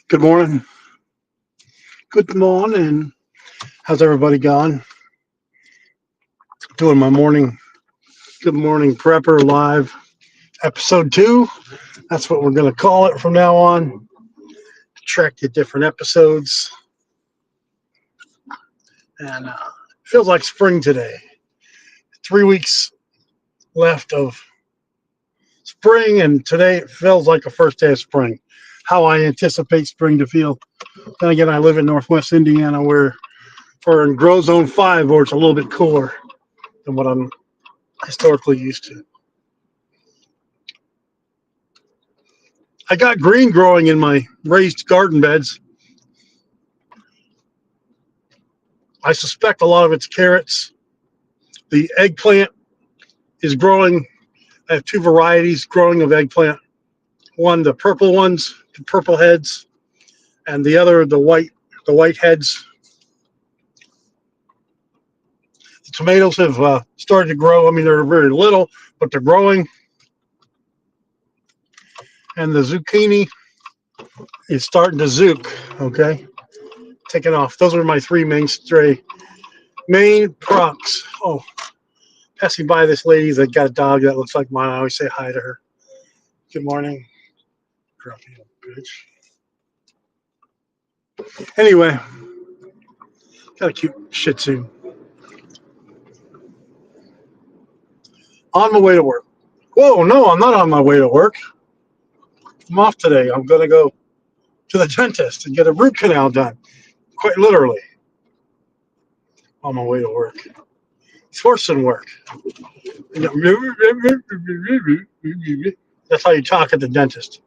Good morning. Good morning. How's everybody gone? Doing my morning. Good morning prepper live episode 2. That's what we're going to call it from now on. Track the different episodes. And it feels like spring today. 3 weeks left of spring, and today it feels like the first day of spring. How I anticipate spring to feel. Then again, I live in Northwest Indiana, where we're in Grow Zone 5, where it's a little bit cooler than what I'm historically used to. I got green growing in my raised garden beds. I suspect a lot of it's carrots. The eggplant is growing. I have 2 varieties growing of eggplant. One, the purple ones, the purple heads, and the other, the white heads. The tomatoes have started to grow. I mean, they're very little, but they're growing. And the zucchini is starting to zook, okay? Taking off. Those are my 3 main products. Oh, passing by this lady that got a dog that looks like mine. I always say hi to her. Good morning. Grumpy little bitch. Anyway, got a cute Shih Tzu. On my way to work. Whoa, no, I'm not on my way to work. I'm off today. I'm going to go to the dentist and get a root canal done. Quite literally. On my way to work. It's worse than work. That's how you talk at the dentist.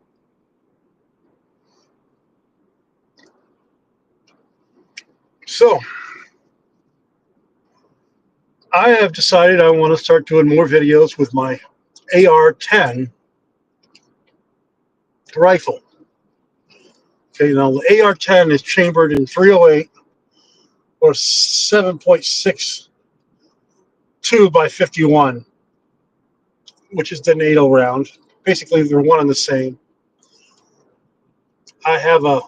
So, I have decided I want to start doing more videos with my AR-10 rifle. Okay, now the AR-10 is chambered in .308 or 7.62 by 51, which is the NATO round. Basically, they're one and the same. I have a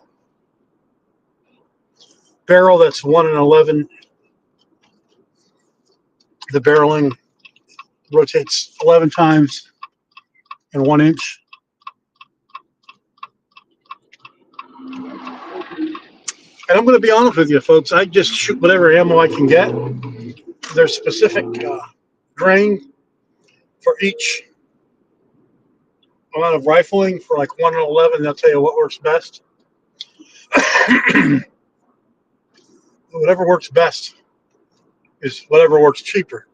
barrel that's 1 in 11. The barreling rotates 11 times in 1 inch. And I'm going to be honest with you, folks. I just shoot whatever ammo I can get. There's specific grain for each amount of rifling. For like 1 in 11, they'll tell you what works best. Whatever works best is whatever works cheaper.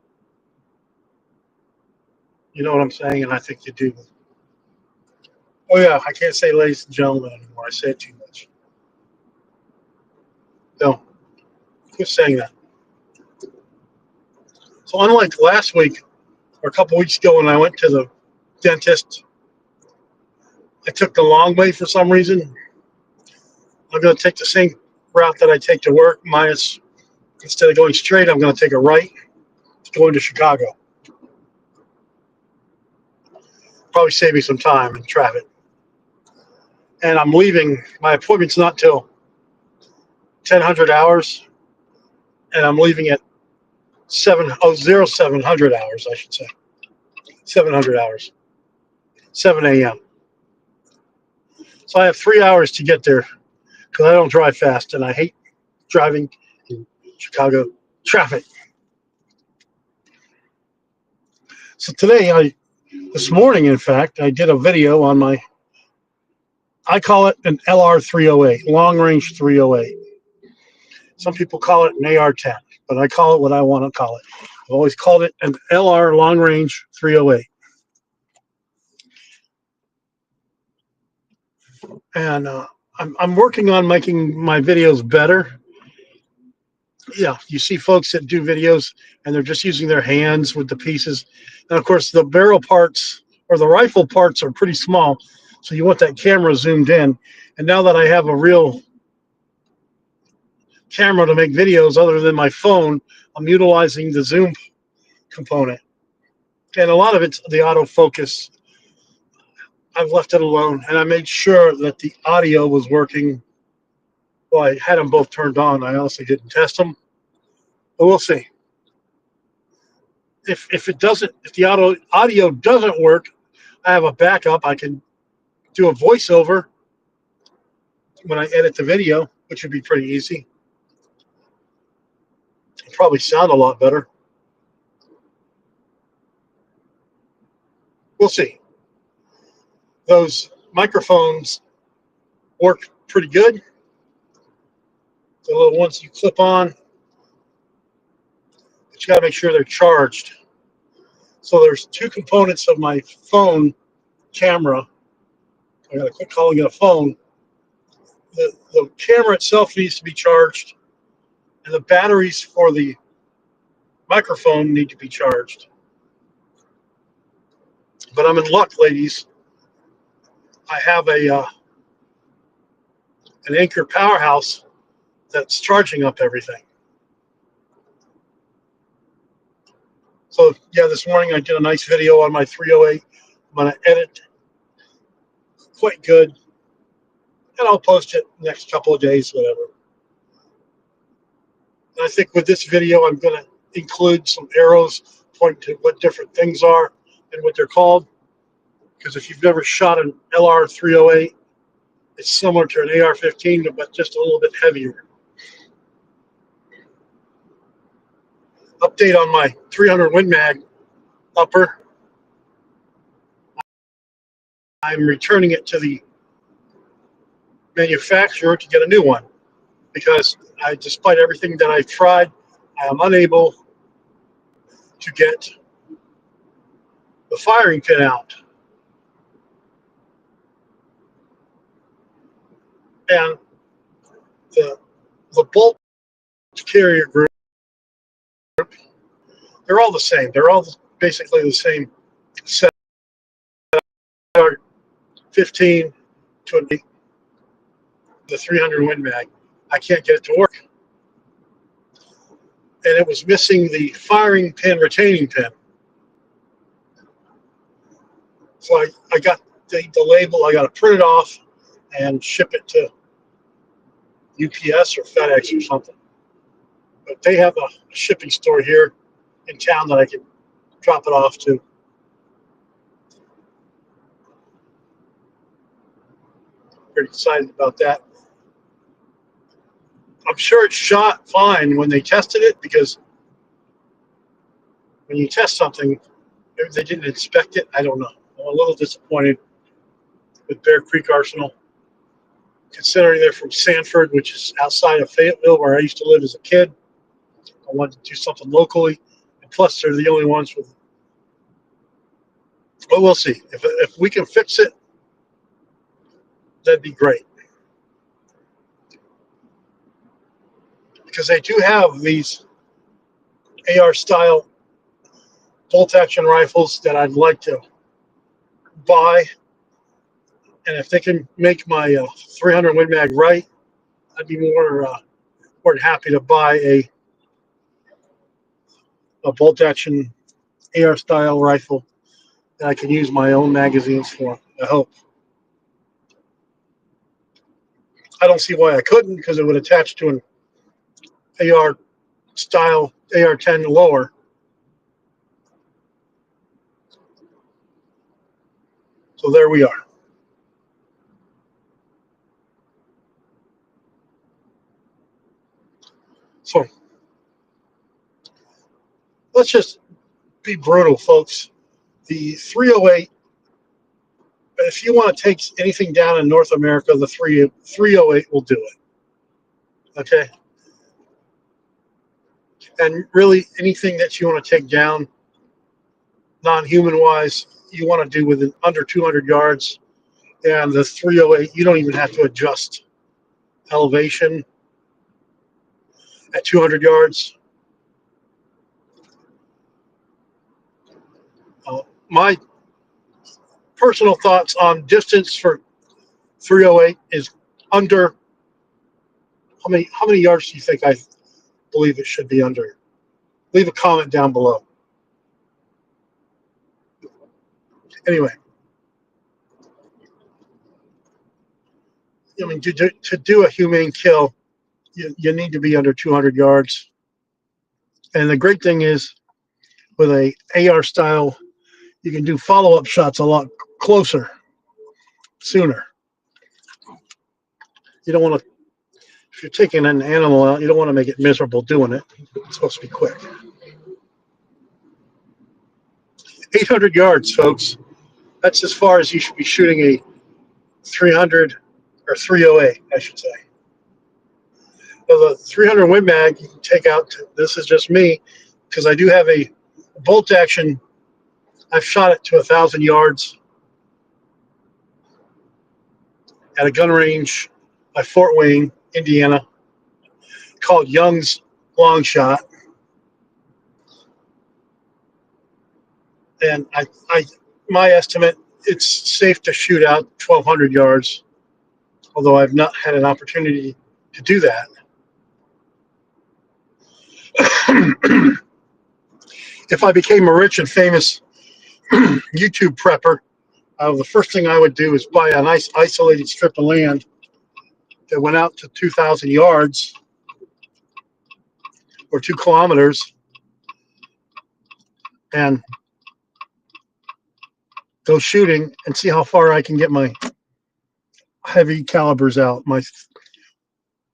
You know what I'm saying? And I think you do. Oh, yeah, I can't say ladies and gentlemen anymore. I say it too much. No, quit saying that. So unlike last week or a couple weeks ago when I went to the dentist, I took the long way for some reason. I'm going to take the same route that I take to work, minus instead of going straight, I'm going to take a right to go into Chicago. Probably save me some time in traffic. And I'm leaving. My appointment's not till 1000 hours, and I'm leaving at 700 hours, I should say. 700 hours. 7 a.m. So I have 3 hours to get there because I don't drive fast, and I hate driving in Chicago traffic. So today, this morning, in fact, I did a video on I call it an LR 308, long range 308. Some people call it an AR-10, but I call it what I want to call it. I've always called it an LR long range 308. And I'm working on making my videos better. Yeah, you see folks that do videos and they're just using their hands with the pieces. And of course, the barrel parts or the rifle parts are pretty small. So you want that camera zoomed in. And now that I have a real camera to make videos other than my phone, I'm utilizing the zoom component. And a lot of it's the autofocus. I've left it alone, and I made sure that the audio was working Well, I had them both turned on. I honestly didn't test them, but we'll see. If the audio doesn't work, I have a backup. I can do a voiceover when I edit the video, which would be pretty easy. It'll probably sound a lot better. We'll see. Those microphones work pretty good. The little ones you clip on, but you got to make sure they're charged. So there's two components of my phone camera. I got to quit calling it a phone. The camera itself needs to be charged, and the batteries for the microphone need to be charged. But I'm in luck, ladies. I have an Anchor powerhouse that's charging up everything. So yeah, this morning I did a nice video on my 308. I'm going to edit quite good, and I'll post it next couple of days, whatever. And I think with this video, I'm going to include some arrows pointing to what different things are and what they're called. Because if you've never shot an LR 308, it's similar to an AR-15, but just a little bit heavier. Update on my 300 Win Mag upper. I'm returning it to the manufacturer to get a new one because despite everything that I've tried, I am unable to get the firing pin out. And the bolt carrier group, they're all the same. They're all basically the same set. 15 to the 300 Win Mag. I can't get it to work. And it was missing the firing pin retaining pin. So I got the label. I got to print it off and ship it to UPS or FedEx or something. But they have a shipping store here in town that I can drop it off to. Pretty excited about that. I'm sure it shot fine when they tested it, because when you test something, maybe they didn't inspect it. I don't know. I'm a little disappointed with Bear Creek Arsenal, considering they're from Sanford, which is outside of Fayetteville, where I used to live as a kid. I wanted to do something locally, and plus they're the only ones with. But we'll see. If we can fix it, that'd be great. Because they do have these AR-style bolt-action rifles that I'd like to buy. And if they can make my 300 Win Mag right, I'd be more than happy to buy a bolt-action AR-style rifle that I can use my own magazines for, I hope. I don't see why I couldn't, because it would attach to an AR-style AR-10 lower. So there we are. So let's just be brutal, folks. The 308, if you want to take anything down in North America, the 308 will do it. Okay? And really, anything that you want to take down, non-human wise, you want to do within under 200 yards. And the 308, you don't even have to adjust elevation at 200 yards. My personal thoughts on distance for 308 is under. How many yards do you think I believe it should be under? Leave a comment down below. Anyway, I mean, to do a humane kill, you need to be under 200 yards. And the great thing is, with a AR style, you can do follow-up shots a lot closer, sooner. You don't want to, if you're taking an animal out, you don't want to make it miserable doing it. It's supposed to be quick. 800 yards, folks. That's as far as you should be shooting a 300 or 308, I should say. So the 300 Win Mag, you can take out, this is just me, because I do have a bolt action. I've shot it to 1,000 yards at a gun range by Fort Wayne, Indiana, called Young's Long Shot. And my estimate, it's safe to shoot out 1,200 yards, although I've not had an opportunity to do that. If I became a rich and famous YouTube prepper, the first thing I would do is buy a nice isolated strip of land that went out to 2,000 yards or 2 kilometers and go shooting and see how far I can get my heavy calibers out, my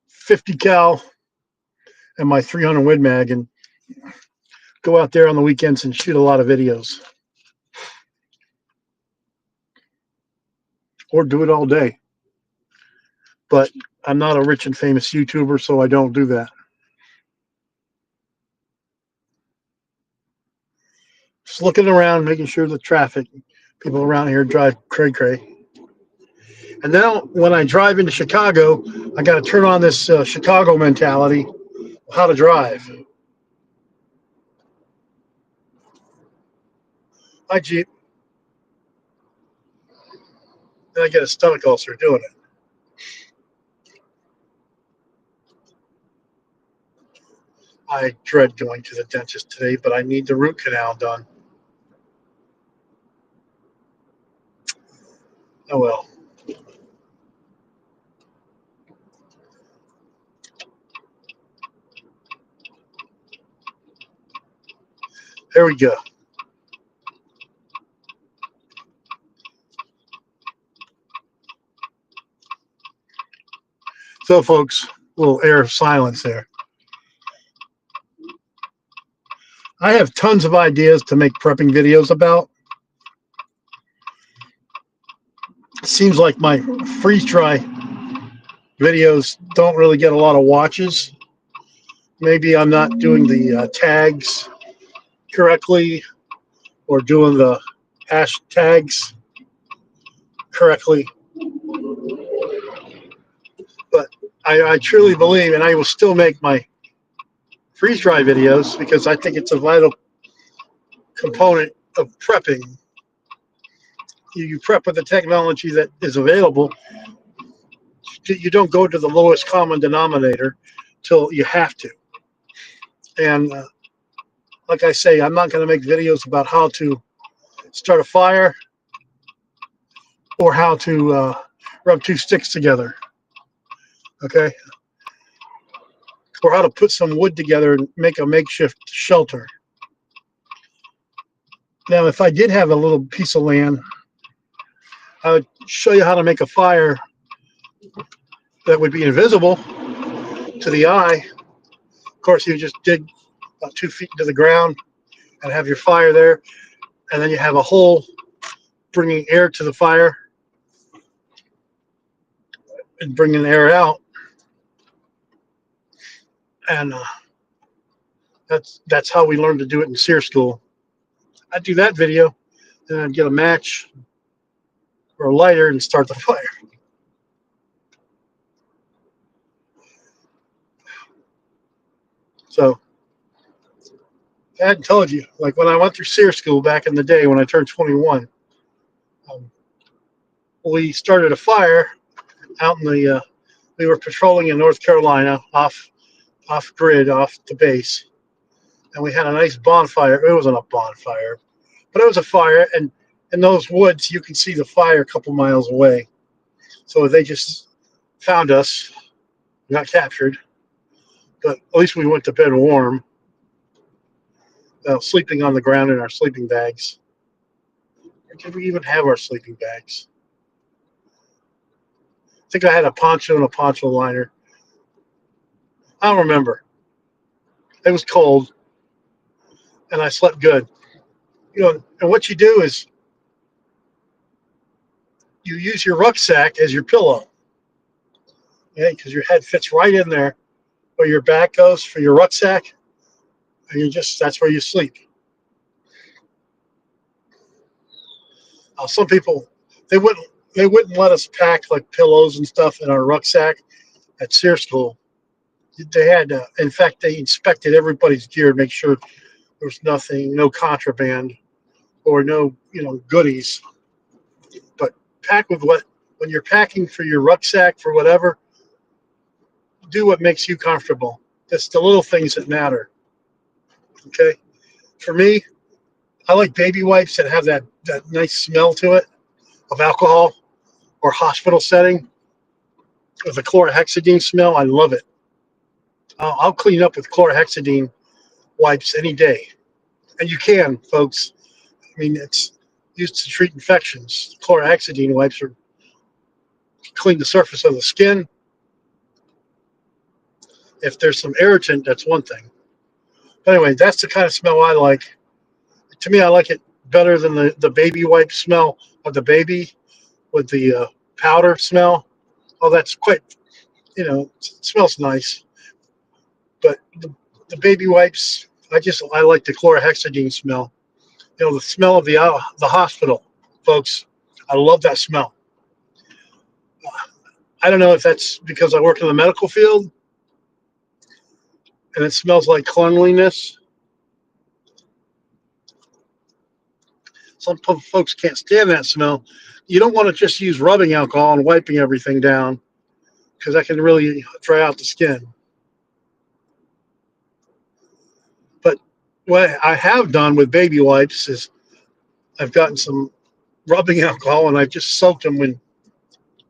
50 cal and my 300 Win Mag, and go out there on the weekends and shoot a lot of videos. Or do it all day. But I'm not a rich and famous YouTuber, so I don't do that. Just looking around, making sure the traffic, people around here drive cray-cray. And now when I drive into Chicago, I got to turn on this Chicago mentality of how to drive. Hi, Jeep. Then I get a stomach ulcer doing it. I dread going to the dentist today, but I need the root canal done. Oh well. There we go. So, folks, a little air of silence there. I have tons of ideas to make prepping videos about. It seems like my freeze-dry videos don't really get a lot of watches. Maybe I'm not doing the tags correctly or doing the hashtags correctly. But I truly believe, and I will still make my freeze-dry videos because I think it's a vital component of prepping. You prep with the technology that is available. You don't go to the lowest common denominator till you have to. And like I say, I'm not going to make videos about how to start a fire or how to rub 2 sticks together, okay? Or how to put some wood together and make a makeshift shelter. Now, if I did have a little piece of land, I would show you how to make a fire that would be invisible to the eye. Of course, you just dig about 2 feet into the ground and have your fire there, and then you have a hole bringing air to the fire and bringing air out. And that's how we learned to do it in SEER school. I'd do that video, then I'd get a match or a lighter and start the fire. So I hadn't told you, like when I went through SEER school back in the day when I turned 21, we started a fire out in the, we were patrolling in North Carolina off grid, off the base. And we had a nice bonfire. It wasn't a bonfire, but it was a fire. And in those woods, you can see the fire a couple miles away. So they just found us, got captured. but at least we went to bed warm, sleeping on the ground in our sleeping bags. Or did we even have our sleeping bags? I think I had a poncho and a poncho liner. I don't remember. It was cold, and I slept good. And what you do is you use your rucksack as your pillow, okay? Because your head fits right in there where your back goes for your rucksack, and that's where you sleep. Some people they wouldn't let us pack like pillows and stuff in our rucksack at SEER school. They had, in fact, they inspected everybody's gear to make sure there was no contraband or no, goodies. But pack with when you're packing for your rucksack for whatever, do what makes you comfortable. It's the little things that matter. Okay. For me, I like baby wipes that have that nice smell to it of alcohol or hospital setting with the chlorhexidine smell. I love it. I'll clean up with chlorhexidine wipes any day. And you can, folks. I mean, it's used to treat infections. Chlorhexidine wipes are clean the surface of the skin. If there's some irritant, that's one thing. But anyway, that's the kind of smell I like. To me, I like it better than the baby wipe smell of the baby with the powder smell. Oh, that's quite, it smells nice. But the baby wipes, I like the chlorhexidine smell. The smell of the hospital, folks. I love that smell. I don't know if that's because I work in the medical field and it smells like cleanliness. Some folks can't stand that smell. You don't want to just use rubbing alcohol and wiping everything down because that can really dry out the skin. But what I have done with baby wipes is I've gotten some rubbing alcohol and I've just soaked them in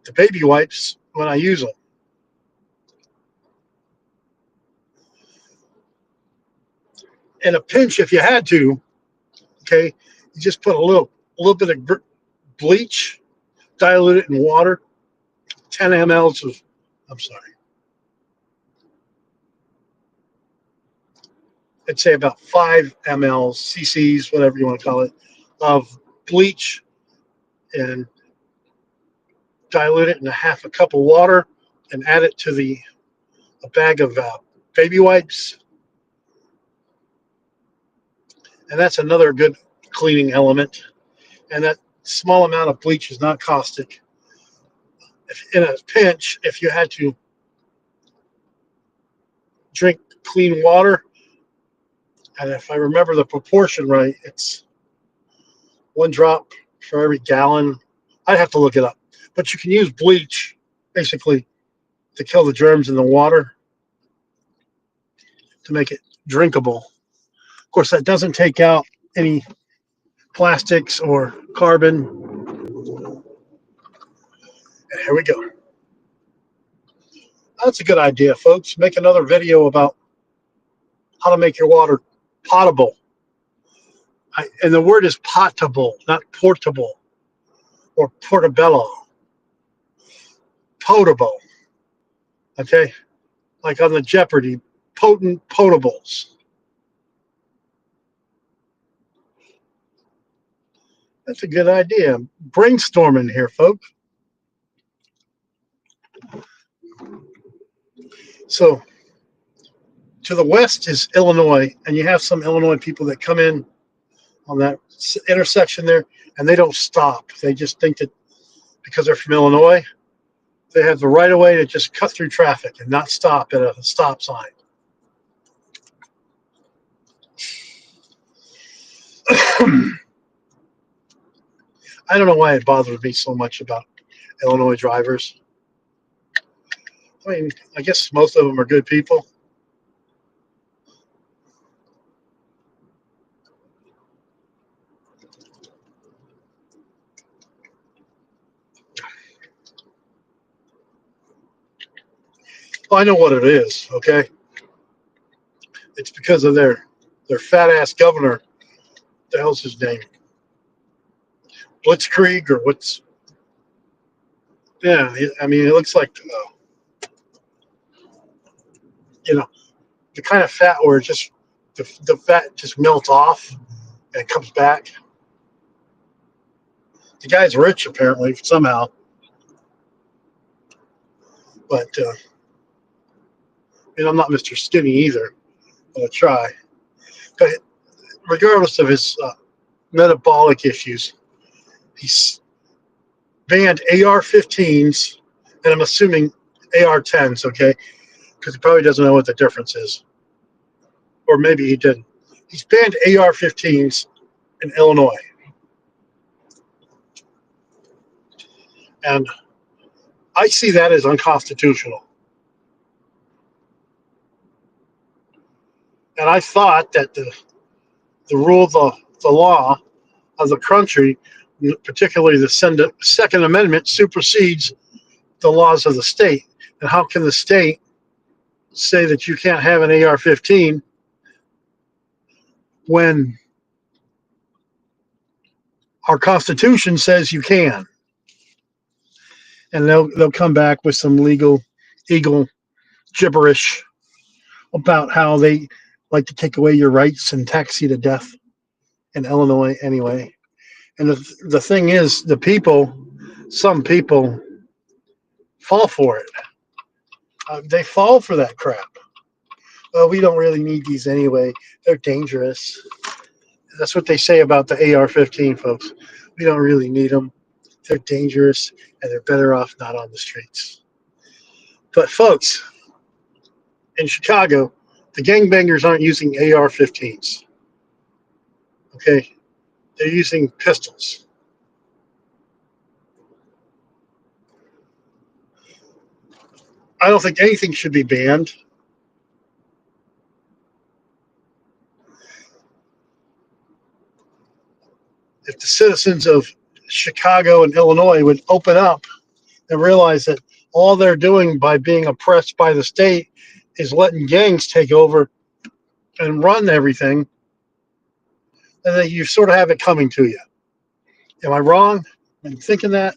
the baby wipes when I use them. In a pinch, if you had to, okay, you just put a little bit of bleach, dilute it in water, 10 mLs of, I'm sorry, I'd say about 5 mLs, cc's, whatever you want to call it, of bleach, and dilute it in a cup of water and add it to a bag of baby wipes. And that's another good cleaning element. And that small amount of bleach is not caustic. In a pinch, if you had to drink clean water, and if I remember the proportion right, it's 1 drop for every gallon. I'd have to look it up. But you can use bleach, basically, to kill the germs in the water to make it drinkable. Of course, that doesn't take out any plastics or carbon. Here we go. That's a good idea, folks. Make another video about how to make your water potable. And the word is potable, not portable or portobello. Potable. Okay? Like on the Jeopardy, potent potables. That's a good idea. Brainstorming here, folks. So to the west is Illinois, and you have some Illinois people that come in on that intersection there, and they don't stop. They just think that because they're from Illinois, they have the right of way to just cut through traffic and not stop at a stop sign. I don't know why it bothers me so much about Illinois drivers. I mean, I guess most of them are good people. Well, I know what it is, okay? It's because of their fat ass governor. What the hell's his name? Blitzkrieg or what's? Yeah, I mean, it looks like you know the kind of fat where it just the fat just melts off and comes back. The guy's rich apparently somehow, but and I'm not Mr. Skinny either. I'll try. But regardless of his metabolic issues, he's banned AR-15s, and I'm assuming AR-10s. Okay, because he probably doesn't know what the difference is, or maybe he didn't. He's banned AR-15s in Illinois, and I see that as unconstitutional. And I thought that the rule, the law of the country, particularly the Second Amendment, supersedes the laws of the state. And how can the state say that you can't have an AR-15 when our Constitution says you can? And they'll come back with some legal gibberish about how they like to take away your rights and tax you to death in Illinois anyway. And the thing is, some people fall for it. They fall for that crap. Well, we don't really need these anyway. They're dangerous. That's what they say about the AR-15, folks. We don't really need them. They're dangerous, and they're better off not on the streets. But, folks, in Chicago, the gangbangers aren't using AR-15s. Okay? They're using pistols. I don't think anything should be banned. If the citizens of Chicago and Illinois would open up and realize that all they're doing by being oppressed by the state is letting gangs take over and run everything, and then you sort of have it coming to you. Am I wrong in thinking that?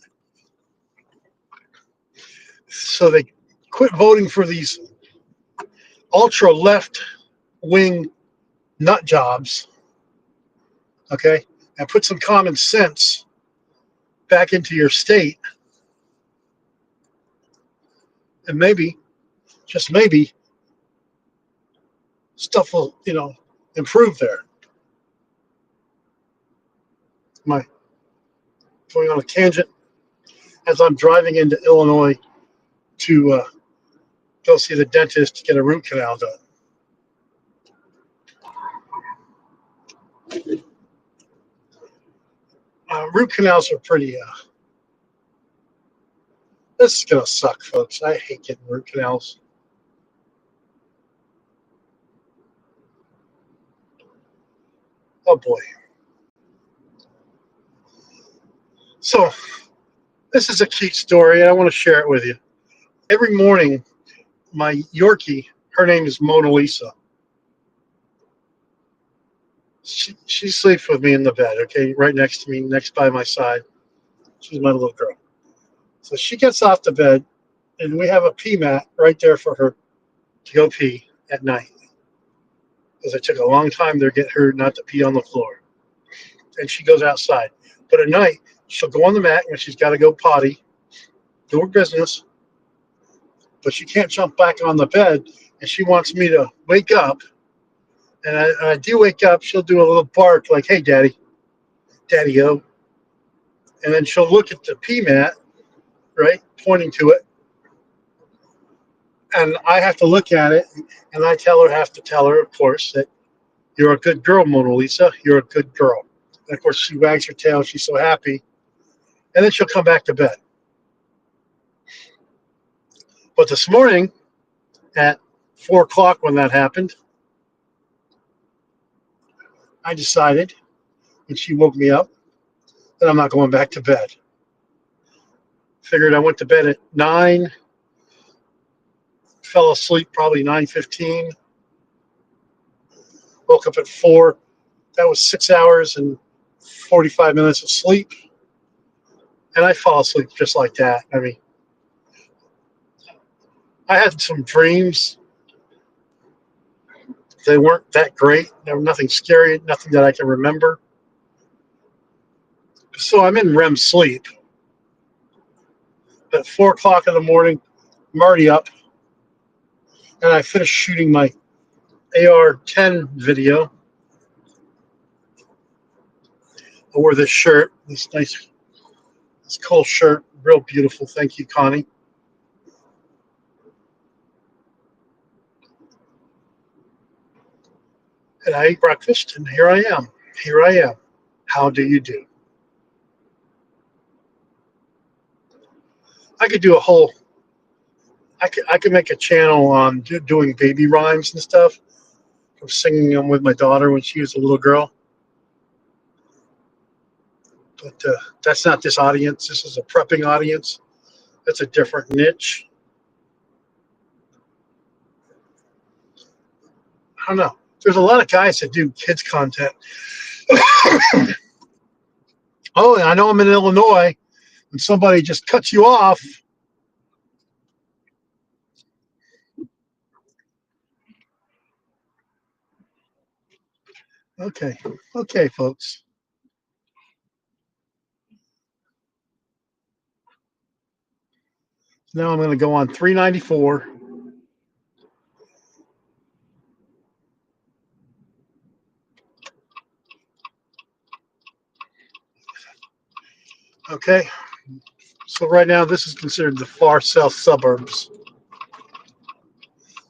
So they quit voting for these ultra left wing nut jobs, okay, and put some common sense back into your state, and maybe, just maybe, stuff will, improve there. Am I going on a tangent? As I'm driving into Illinois to go see the dentist to get a root canal done. Root canals are pretty. This is gonna suck, folks. I hate getting root canals. Oh boy. So this is a cute story, and I want to share it with you. Every morning, my Yorkie, her name is Mona Lisa. She sleeps with me in the bed, okay, right next to me, next by my side. She's my little girl. So she gets off the bed, and we have a pee mat right there for her to go pee at night. Because it took a long time to get her not to pee on the floor. And she goes outside. But at night, she'll go on the mat when she's got to go potty, do her business. But she can't jump back on the bed, and she wants me to wake up. And I do wake up, she'll do a little bark like, hey, daddy, daddy-o. And then she'll look at the pee mat, right, pointing to it. And I have to look at it, and I have to tell her, of course, that you're a good girl, Mona Lisa. You're a good girl. And, of course, she wags her tail. She's so happy. And then she'll come back to bed. But this morning at 4 o'clock when that happened, I decided, and she woke me up, that I'm not going back to bed. Figured I went to bed at 9, fell asleep probably 9:15, Woke up at 4. That was 6 hours and 45 minutes of sleep. And I fall asleep just like that. I mean, I had some dreams. They weren't that great. There was nothing scary, nothing that I can remember. So I'm in REM sleep. At 4 o'clock in the morning, I'm already up. And I finished shooting my AR-10 video. I wore this shirt, this cool shirt, real beautiful. Thank you, Connie. And I ate breakfast, and here I am. Here I am. How do you do? I could do a whole. I could make a channel on doing baby rhymes and stuff. I'm singing them with my daughter when she was a little girl. But that's not this audience. This is a prepping audience. That's a different niche. I don't know. There's a lot of guys that do kids content. Oh, I know I'm in Illinois, and somebody just cuts you off. Okay, okay, folks. Now I'm going to go on 394. Okay, so right now this is considered the far south suburbs.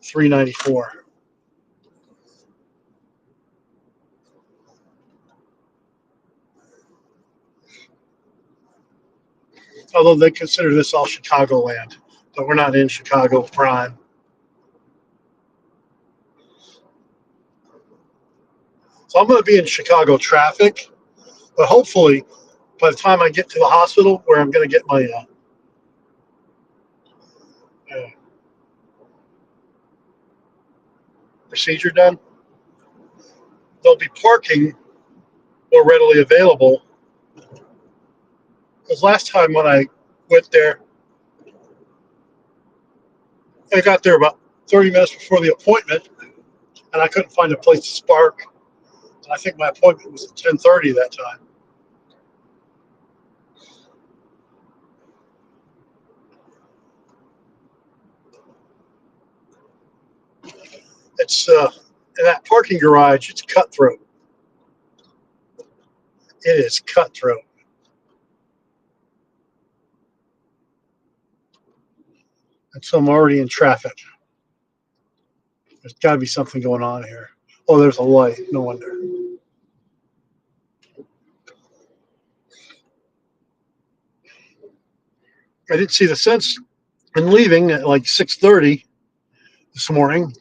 394. Although they consider this all Chicagoland, but we're not in Chicago prime. So I'm going to be in Chicago traffic, but hopefully by the time I get to the hospital where I'm going to get my procedure done, there'll be parking more readily available. Because last time when I went there, I got there about 30 minutes before the appointment, and I couldn't find a place to park. And I think my appointment was at 10:30 that time. It's in that parking garage. It's cutthroat. It is cutthroat. And so I'm already in traffic. There's got to be something going on here. Oh, there's a light. No wonder. I didn't see the sense in leaving at like 6:30 this morning.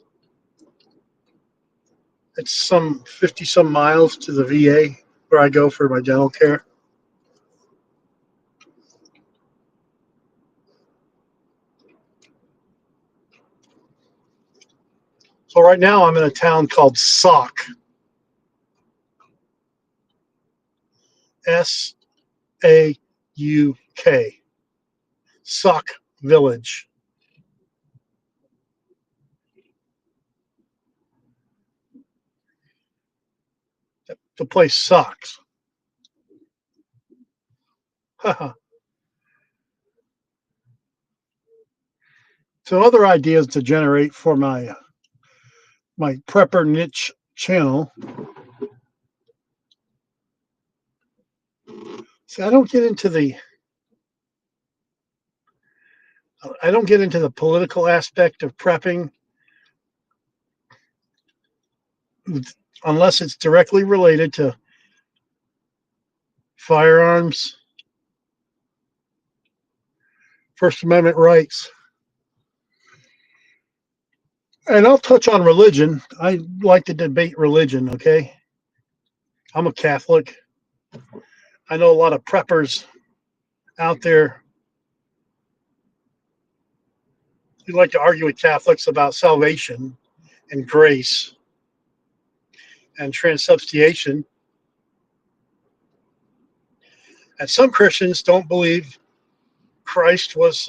It's some 50 some miles to the VA where I go for my dental care. So right now I'm in a town called Sauk. SAUK. Sauk Village. The place sucks. So other ideas to generate for my prepper niche channel. See, I don't get into the political aspect of prepping unless it's directly related to firearms, First Amendment rights. And I'll touch on religion. I like to debate religion, okay? I'm a Catholic. I know a lot of preppers out there who like to argue with Catholics about salvation and grace. and transubstantiation. And some Christians don't believe Christ was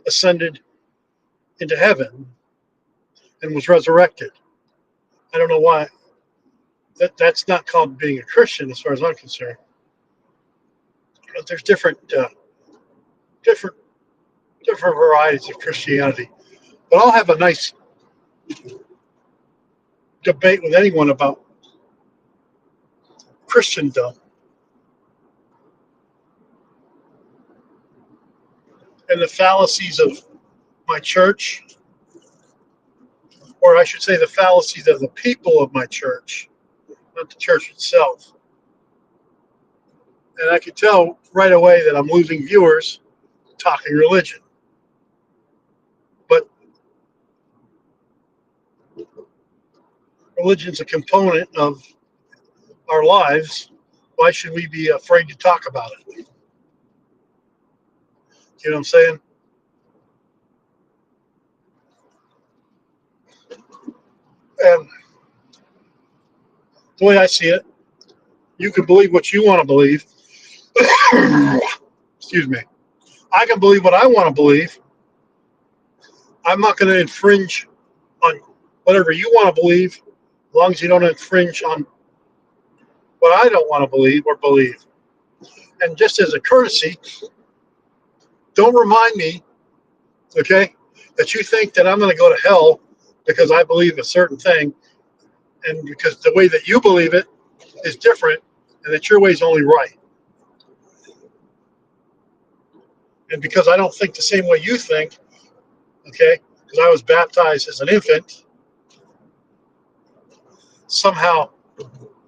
ascended into heaven and was resurrected. I don't know why. That's not called being a Christian, as far as I'm concerned. But there's different varieties of Christianity. But I'll have a nice debate with anyone about Christendom and the fallacies of my church, or I should say the fallacies of the people of my church, not the church itself. And I could tell right away that I'm losing viewers talking religion. But religion's a component of our lives. Why should we be afraid to talk about it? You know what I'm saying? And the way I see it, you can believe what you want to believe. Excuse me. I can believe what I want to believe. I'm not going to infringe on whatever you want to believe, as long as you don't infringe on what I don't want to believe or believe. And just as a courtesy, don't remind me, okay, that you think that I'm going to go to hell because I believe a certain thing, and because the way that you believe it is different, and that your way is only right. And because I don't think the same way you think, okay, because I was baptized as an infant, somehow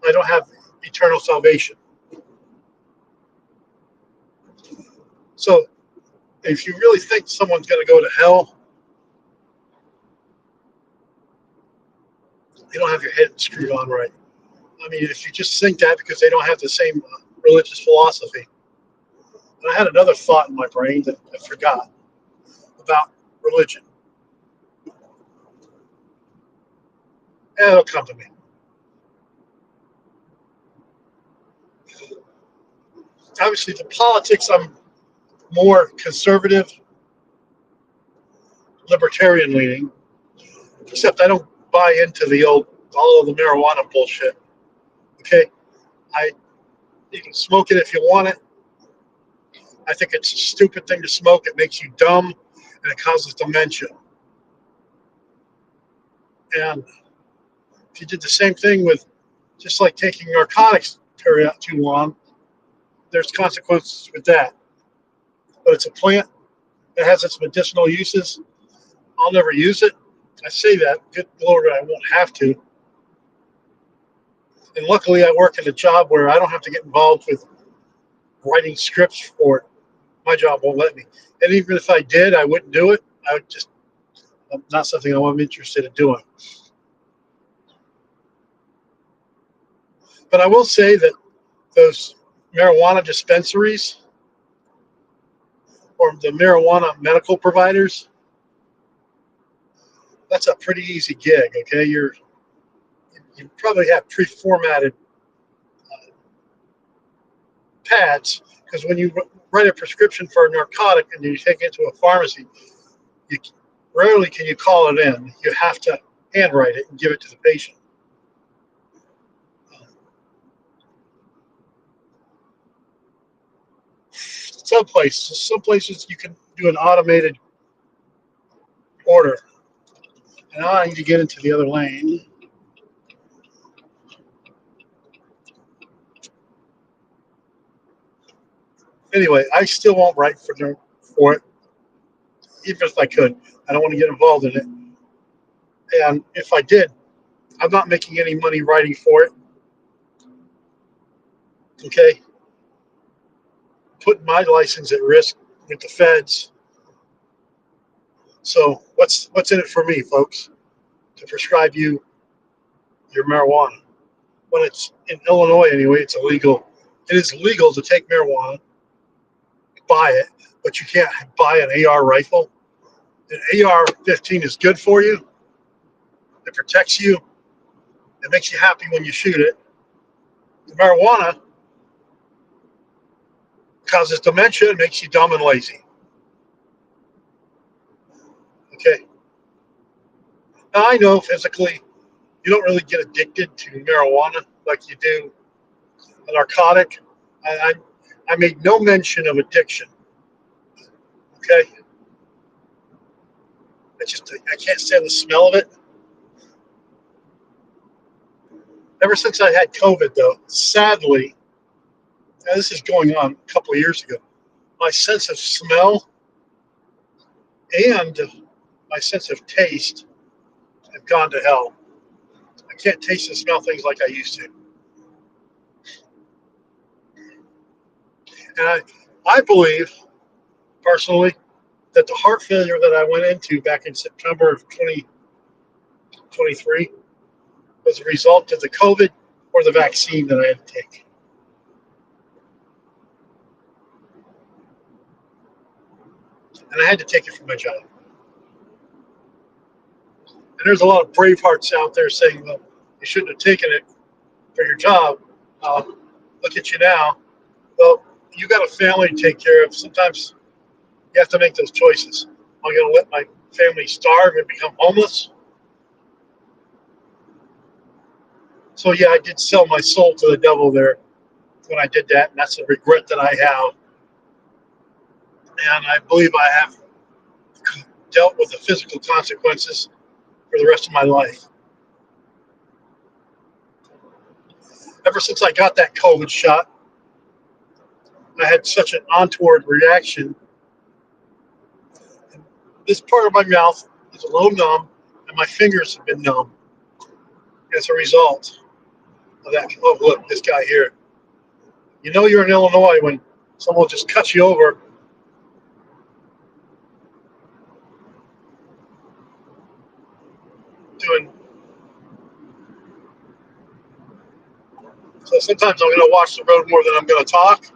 I don't have eternal salvation. So if you really think someone's going to go to hell, you don't have your head screwed on right. I mean, if you just think that because they don't have the same religious philosophy. And I had another thought in my brain that I forgot about religion. And it'll come to me. Obviously, the politics, I'm more conservative, libertarian leaning, except I don't buy into the old, all of the marijuana bullshit. Okay? You can smoke it if you want it. I think it's a stupid thing to smoke. It makes you dumb, and it causes dementia. And if you did the same thing with just like taking narcotics too long, there's consequences with that. But it's a plant that has its medicinal uses. I'll never use it. I say that, good Lord, I won't have to. And luckily, I work at a job where I don't have to get involved with writing scripts for it. My job won't let me. And even if I did, I wouldn't do it. I would just, not something I'm interested in doing. But I will say that those marijuana dispensaries or the marijuana medical providers, that's a pretty easy gig, okay? You probably have pre-formatted pads, because when you write a prescription for a narcotic and you take it to a pharmacy, you rarely can you call it in. You have to handwrite it and give it to the patient. Some places you can do an automated order. And now I need to get into the other lane. Anyway, I still won't write for it, even if I could. I don't want to get involved in it. And if I did, I'm not making any money writing for it. Okay? Putting my license at risk with the feds. So what's in it for me, folks? To prescribe you your marijuana. When it's in Illinois anyway, it's illegal. It is legal to take marijuana, buy it, but you can't buy an AR rifle. An AR-15 is good for you. It protects you. It makes you happy when you shoot it. The marijuana causes dementia and makes you dumb and lazy. Okay. Now I know physically you don't really get addicted to marijuana like you do a narcotic. I made no mention of addiction. Okay. I can't stand the smell of it. Ever since I had COVID, though, sadly, and this is going on a couple of years ago, my sense of smell and my sense of taste have gone to hell. I can't taste and smell things like I used to. And I believe, personally, that the heart failure that I went into back in September of 2023 was a result of the COVID or the vaccine that I had to take. And I had to take it for my job. And there's a lot of brave hearts out there saying, well, you shouldn't have taken it for your job. Look at you now. Well, you got a family to take care of. Sometimes you have to make those choices. Am I going to let my family starve and become homeless? So, yeah, I did sell my soul to the devil there when I did that. And that's a regret that I have. And I believe I have dealt with the physical consequences for the rest of my life. Ever since I got that COVID shot, I had such an untoward reaction. This part of my mouth is a little numb, and my fingers have been numb as a result of that. Oh, look, this guy here. You know you're in Illinois when someone just cuts you over. So sometimes I'm going to watch the road more than I'm going to talk.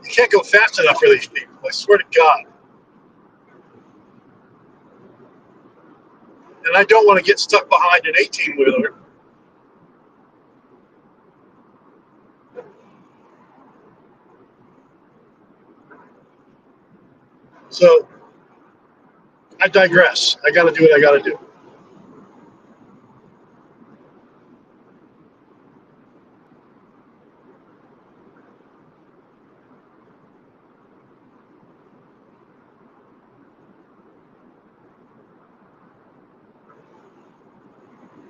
You can't go fast enough for these people. I swear to God. And I don't want to get stuck behind an 18-wheeler. So I digress. I got to do what I got to do.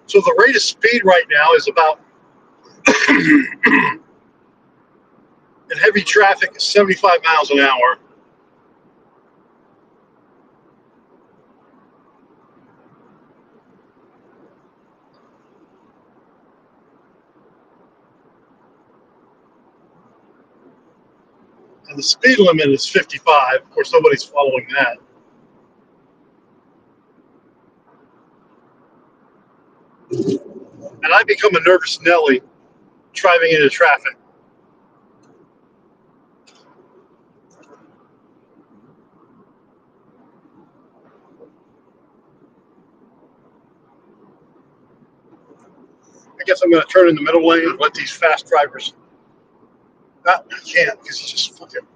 So the rate of speed right now is about, in heavy traffic, 75 miles an hour. And the speed limit is 55. Of course, nobody's following that. And I become a nervous Nelly driving into traffic. I guess I'm going to turn in the middle lane and let these fast drivers. I can't because it's just fucking.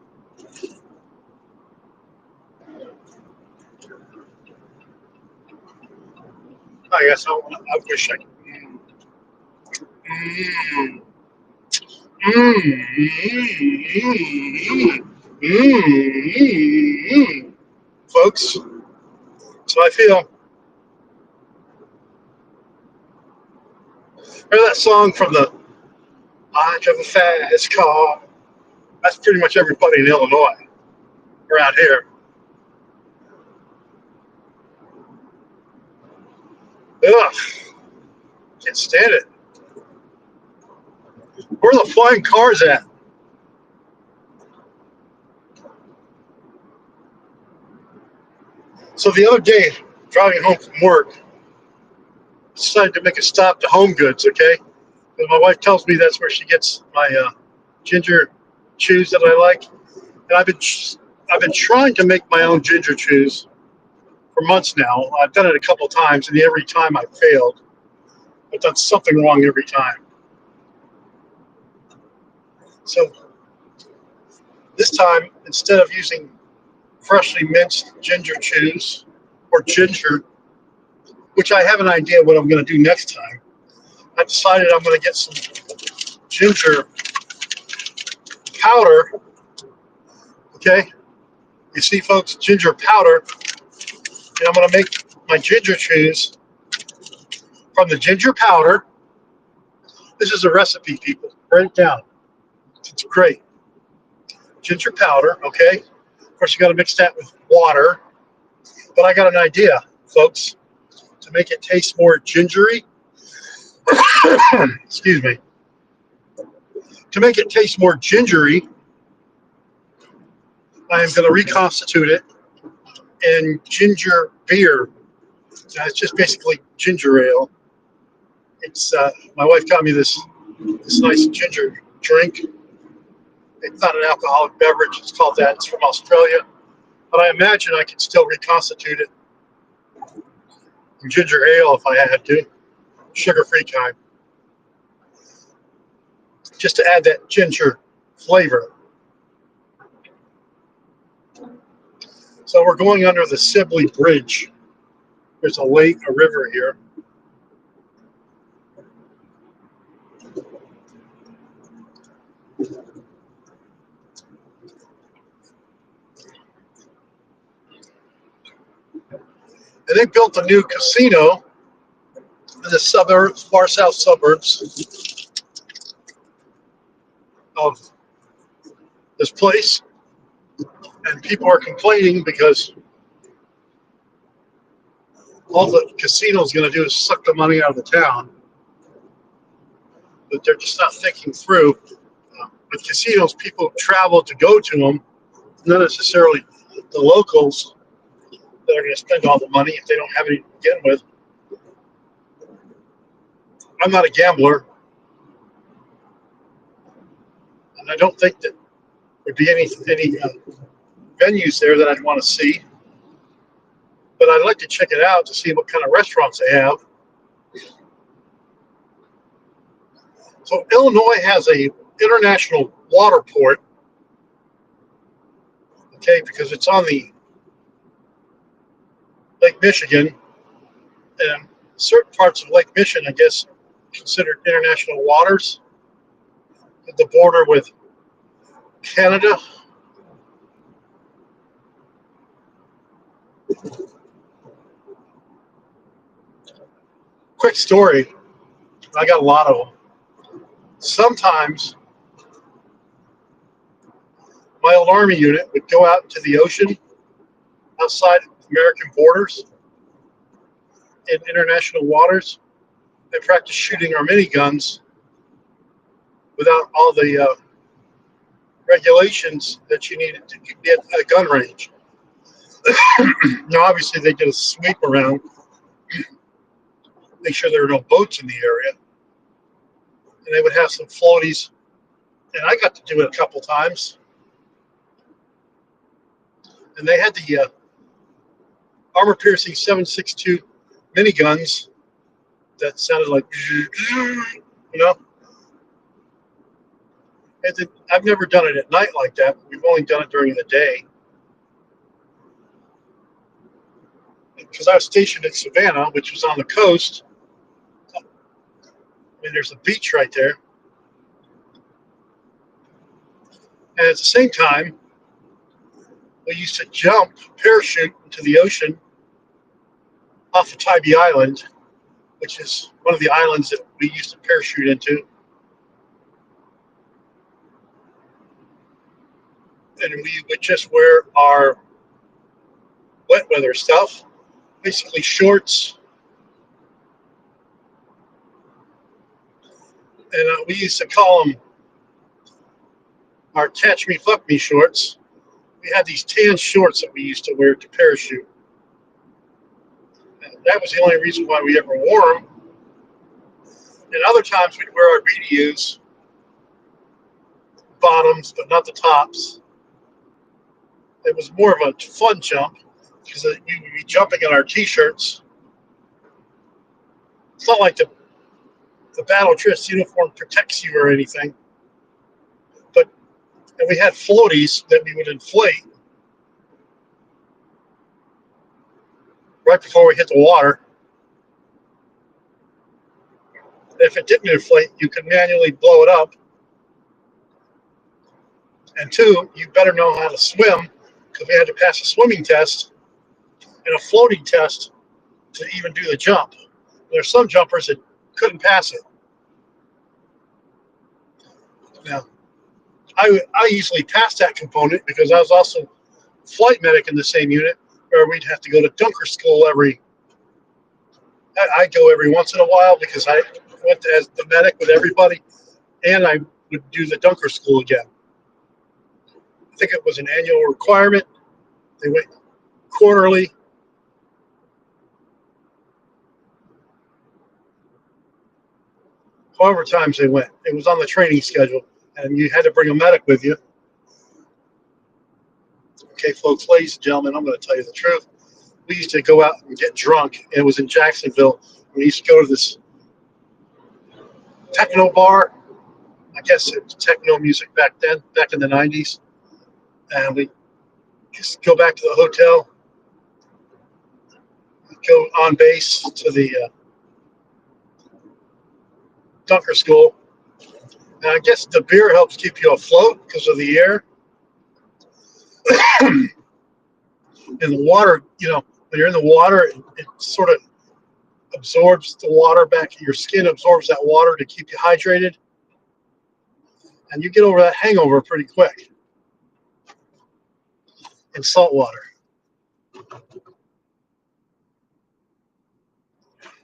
I guess I wish I could. Mm, mm, folks. So I feel. Remember that song from the I Drive a Fast Car? That's pretty much everybody in Illinois around here. Ugh, can't stand it. Where are the flying cars at? So the other day, driving home from work, decided to make a stop to Home Goods, okay? And my wife tells me that's where she gets my ginger chews that I like. And I've been trying to make my own ginger chews for for months now. I've done it a couple times, and every time I failed. I've done something wrong every time. So this time, instead of using freshly minced ginger chews or ginger, which I have an idea what I'm going to do next time, I decided I'm going to get some ginger powder. Okay, you see, folks, ginger powder, and I'm going to make my ginger chews from the ginger powder. This is a recipe, people. Write it down. It's great. Ginger powder, okay? Of course, you got to mix that with water. But I got an idea, folks, to make it taste more gingery. Excuse me. To make it taste more gingery, I am going to reconstitute it in ginger beer. Now, it's just basically ginger ale. It's my wife got me this nice ginger drink. It's not an alcoholic beverage. It's called that. It's from Australia. But I imagine I could still reconstitute it in ginger ale if I had to. Sugar-free kind. Just to add that ginger flavor. So we're going under the Sibley Bridge. There's a lake, a river here. And they built a new casino in the suburbs, far south suburbs of this place. And people are complaining because all the casino is going to do is suck the money out of the town. But they're just not thinking through. With casinos, people travel to go to them, not necessarily the locals that are going to spend all the money if they don't have any to begin with. I'm not a gambler, and I don't think that there'd be any venues there that I'd want to see. But I'd like to check it out to see what kind of restaurants they have. So Illinois has a international water port, okay, because it's on the Lake Michigan, and certain parts of Lake Michigan, I guess, considered international waters at the border with Canada. Quick story. I got a lot of them. Sometimes my old Army unit would go out into the ocean outside American borders in international waters and practice shooting our miniguns without all the regulations that you needed to get at a gun range. Now, obviously, they did a sweep around, make sure there were no boats in the area, and they would have some floaties, and I got to do it a couple times. And they had the armor-piercing 7.62 miniguns that sounded like, you know. And I've never done it at night like that. We've only done it during the day. Because I was stationed in Savannah, which was on the coast. I mean, there's a beach right there. And at the same time, we used to jump, parachute into the ocean off of Tybee Island, which is one of the islands that we used to parachute into. And we would just wear our wet weather stuff, basically shorts. And we used to call them our Catch Me, Fuck Me shorts. We had these tan shorts that we used to wear to parachute. And that was the only reason why we ever wore them. And other times we'd wear our BDUs, bottoms, but not the tops. It was more of a fun jump because we would be jumping in our t-shirts. It's not like the battle dress uniform protects you or anything, but and we had floaties that we would inflate right before we hit the water. If it didn't inflate, you could manually blow it up. And two, you better know how to swim, because we had to pass a swimming test and a floating test to even do the jump. There's some jumpers that couldn't pass it. Now, I easily passed that component because I was also flight medic in the same unit, where we'd have to go to Dunker School I go every once in a while because I went as the medic with everybody, and I would do the Dunker School again. I think it was an annual requirement. They went quarterly. However times they went. It was on the training schedule, and you had to bring a medic with you. Okay, folks, ladies and gentlemen, I'm going to tell you the truth. We used to go out and get drunk. It was in Jacksonville. We used to go to this techno bar. I guess it was techno music back then, back in the 90s. And we just go back to the hotel, go on base to the Dunker School. And I guess the beer helps keep you afloat because of the air. And the water, when you're in the water, it sort of absorbs the water back. Your skin absorbs that water to keep you hydrated. And you get over that hangover pretty quick in salt water.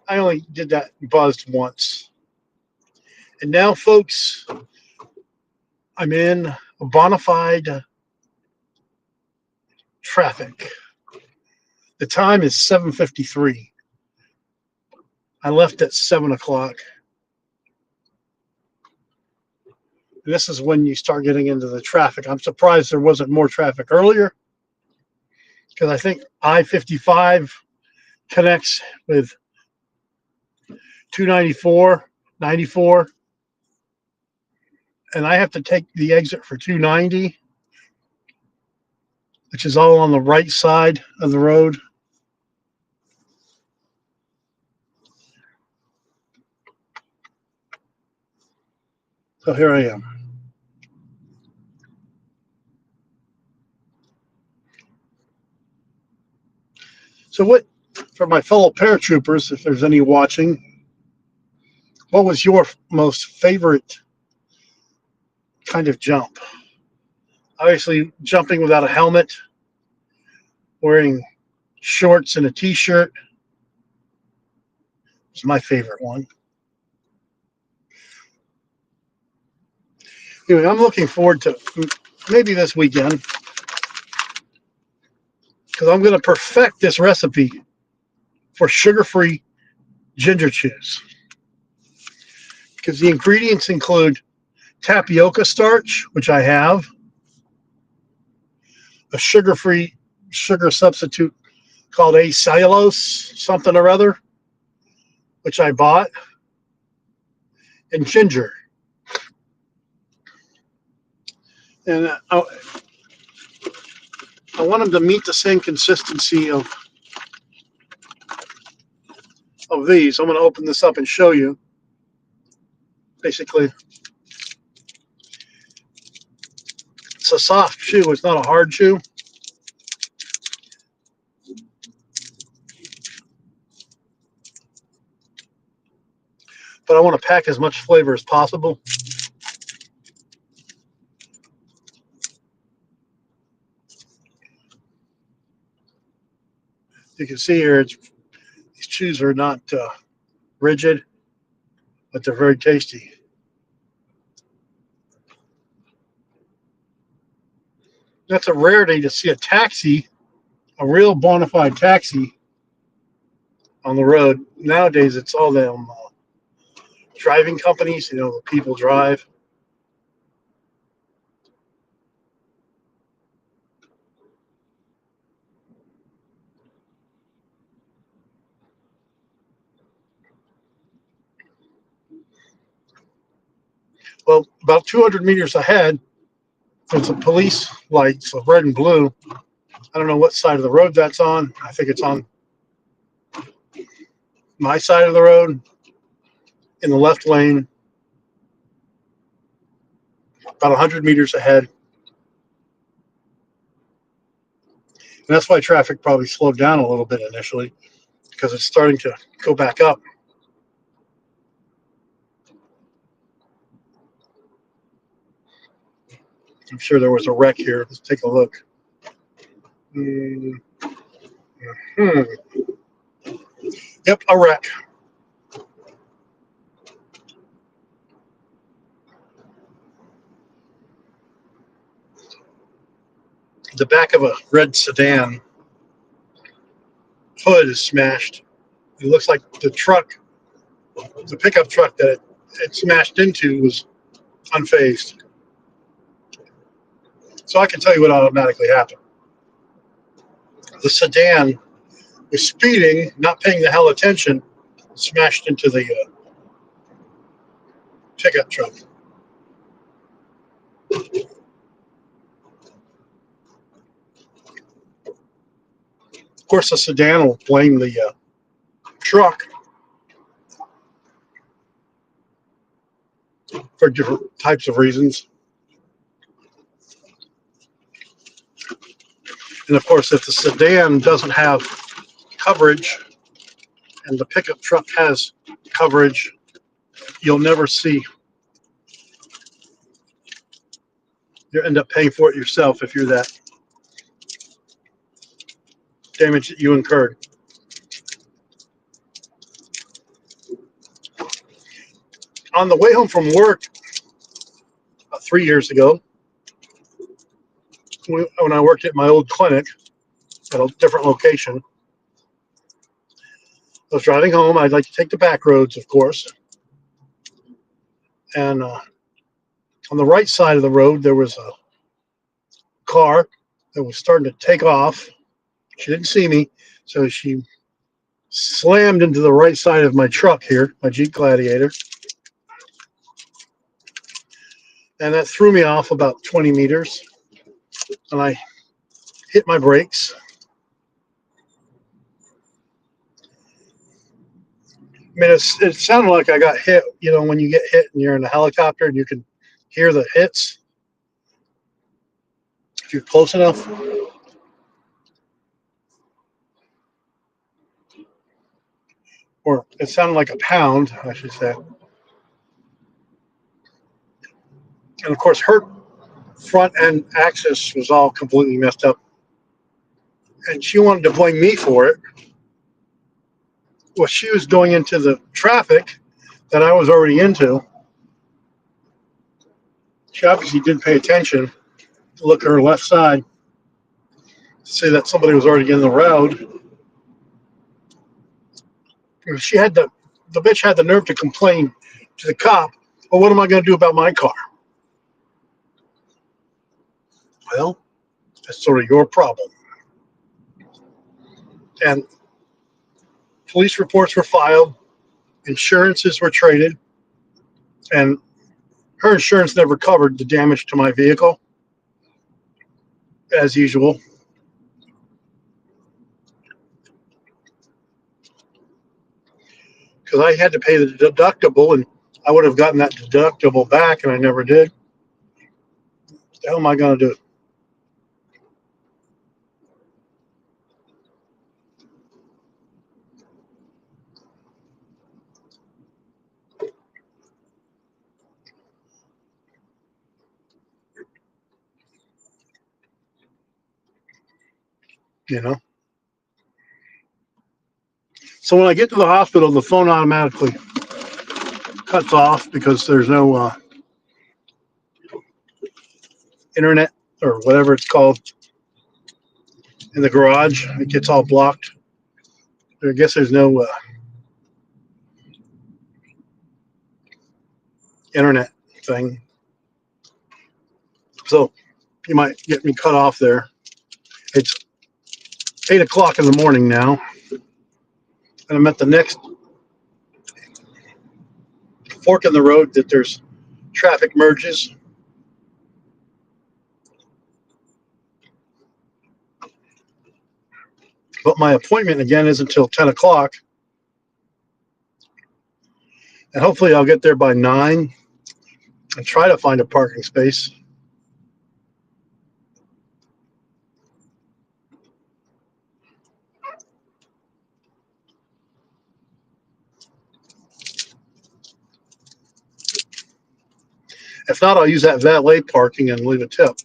I only did that buzzed once. And now, folks, I'm in a bona fide traffic. The time is 7:53. I left at 7 o'clock. And this is when you start getting into the traffic. I'm surprised there wasn't more traffic earlier, because I think I-55 connects with 294, 94, and I have to take the exit for 290, which is all on the right side of the road. So here I am. So what, for my fellow paratroopers, if there's any watching, what was your most favorite kind of jump? Obviously, jumping without a helmet, wearing shorts and a t-shirt is my favorite one. Anyway, I'm looking forward to maybe this weekend, because I'm going to perfect this recipe for sugar-free ginger chews. Because the ingredients include tapioca starch, which I have, a sugar-free sugar substitute called acellulose something or other, which I bought, and ginger. And I want them to meet the same consistency of these. I'm going to open this up and show you. Basically, it's a soft chew. It's not a hard chew. But I want to pack as much flavor as possible. You can see here, these chews are not rigid, but they're very tasty. That's a rarity to see a taxi, a real bona fide taxi on the road. Nowadays, it's all them driving companies, the people drive. Well, about 200 meters ahead, there's a police lights, so red and blue. I don't know what side of the road that's on. I think it's on my side of the road in the left lane, about 100 meters ahead. And that's why traffic probably slowed down a little bit initially, because it's starting to go back up. I'm sure there was a wreck here. Let's take a look. Yep, a wreck. The back of a red sedan hood is smashed. It looks like the truck, the pickup truck that it smashed into was unfazed. So I can tell you what automatically happened. The sedan was speeding, not paying the hell attention, smashed into the pickup truck. Of course, the sedan will blame the truck for different types of reasons. And of course, if the sedan doesn't have coverage and the pickup truck has coverage, you'll never see. You end up paying for it yourself if you're that damage that you incurred. On the way home from work 3 years ago, when I worked at my old clinic at a different location, I was driving home. I'd like to take the back roads, of course. And on the right side of the road, there was a car that was starting to take off. She didn't see me, so she slammed into the right side of my truck here, my Jeep Gladiator. And that threw me off about 20 meters. And I hit my brakes. I mean, it sounded like I got hit. You know, when you get hit and you're in a helicopter and you can hear the hits if you're close enough. Or it sounded like a pound, I should say. And of course, her front end axis was all completely messed up. And she wanted to blame me for it. Well, she was going into the traffic that I was already into. She obviously didn't pay attention to look at her left side to see that somebody was already in the road. She had the bitch had the nerve to complain to the cop, well, what am I going to do about my car? Well, that's sort of your problem. And police reports were filed, insurances were traded, and her insurance never covered the damage to my vehicle, as usual. Because I had to pay the deductible, and I would have gotten that deductible back, and I never did. What the hell am I going to do? You know? So when I get to the hospital, the phone automatically cuts off because there's no internet or whatever it's called in the garage. It gets all blocked. I guess there's no internet thing. So you might get me cut off there. It's 8 o'clock in the morning now. And I'm at the next fork in the road that there's traffic merges. But my appointment again is until 10 o'clock. And hopefully I'll get there by 9 and try to find a parking space. If not, I'll use that valet parking and leave a tip.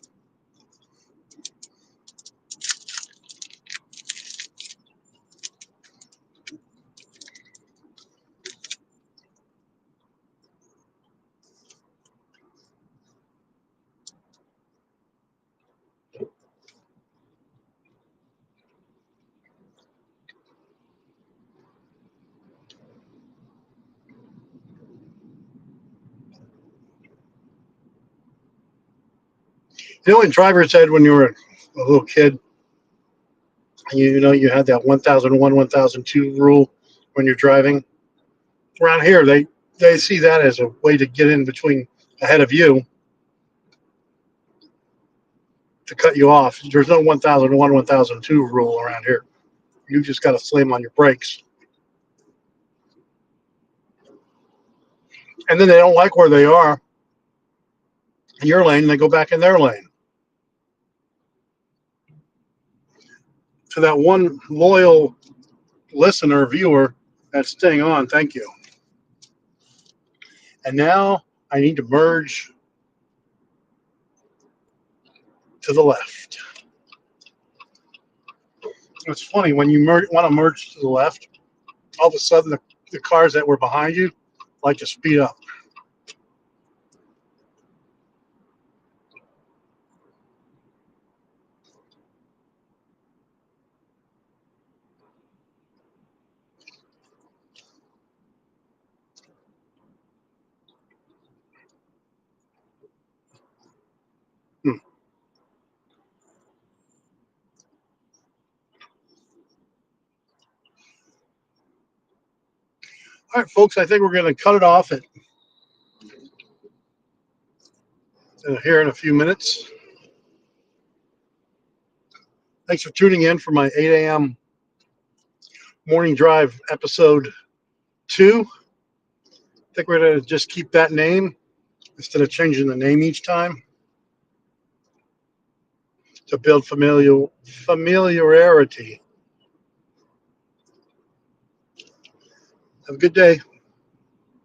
You know, in driver's ed, when you were a little kid, you know, you had that 1001, 1002 rule when you're driving. Around here, they see that as a way to get in between ahead of you to cut you off. There's no 1001, 1002 rule around here. You just got to slam on your brakes. And then they don't like where they are in your lane, and they go back in their lane. To that one loyal listener, viewer that's staying on, thank you. And now I need to merge to the left. It's funny, when you want to merge to the left, all of a sudden the cars that were behind you like to speed up. All right, folks, I think we're going to cut it off here in a few minutes. Thanks for tuning in for my 8 a.m. morning drive episode 2. I think we're going to just keep that name instead of changing the name each time to build familiarity. Have a good day.